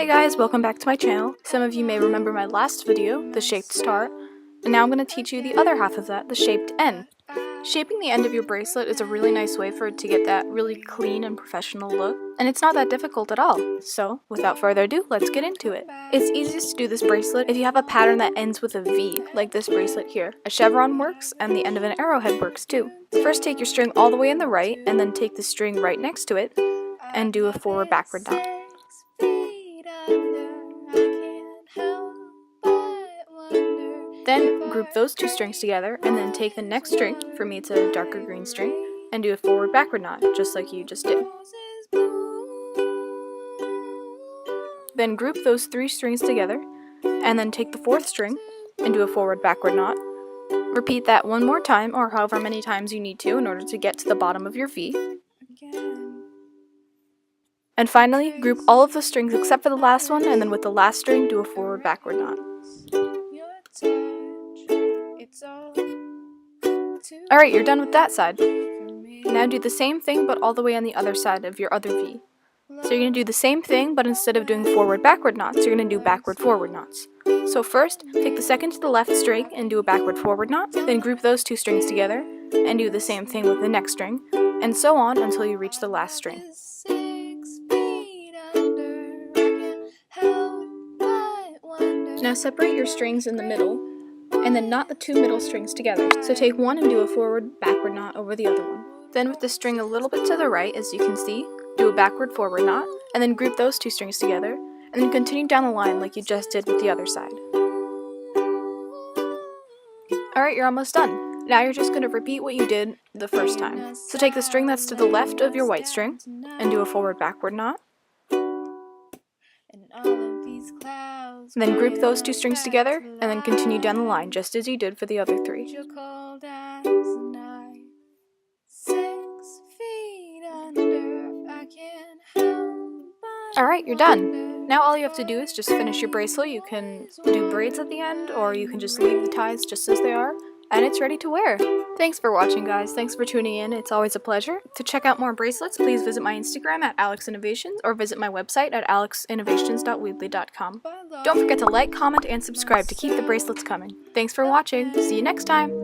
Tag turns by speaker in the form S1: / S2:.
S1: Hey guys, welcome back to my channel. Some of you may remember my last video, the shaped star, and now I'm going to teach you the other half of that, the shaped N. Shaping the end of your bracelet is a really nice way for it to get that really clean and professional look, and it's not that difficult at all. So, without further ado, let's get into it. It's easiest to do this bracelet if you have a pattern that ends with a V, like this bracelet here. A chevron works, and the end of an arrowhead works too. First take your string all the way in the right, and then take the string right next to it, and do a forward-backward knot. Then group those two strings together, and then take the next string, for me it's a darker green string, and do a forward-backward knot, just like you just did. Then group those three strings together, and then take the fourth string, and do a forward-backward knot. Repeat that one more time, or however many times you need to in order to get to the bottom of your V. And finally, group all of the strings except for the last one, and then with the last string, do a forward-backward knot. Alright, you're done with that side. Now do the same thing, but all the way on the other side of your other V. So you're going to do the same thing, but instead of doing forward-backward knots, you're going to do backward-forward knots. So first, take the second to the left string and do a backward-forward knot, then group those two strings together, and do the same thing with the next string, and so on until you reach the last string. Now separate your strings in the middle, and then knot the two middle strings together. So take one and do a forward-backward knot over the other one. Then with the string a little bit to the right, as you can see, do a backward-forward knot, and then group those two strings together, and then continue down the line like you just did with the other side. Alright, you're almost done. Now you're just going to repeat what you did the first time. So take the string that's to the left of your white string, and do a forward-backward knot. Then group those two strings together, and then continue down the line just as you did for the other three. Alright, you're done. Now all you have to do is just finish your bracelet. You can do braids at the end, or you can just leave the ties just as they are, and it's ready to wear. Thanks for watching, guys. Thanks for tuning in. It's always a pleasure. To check out more bracelets, please visit my Instagram at alexinnovations or visit my website at alexinnovations.weebly.com. Don't forget to like, comment, and subscribe to keep the bracelets coming. Thanks for watching. See you next time.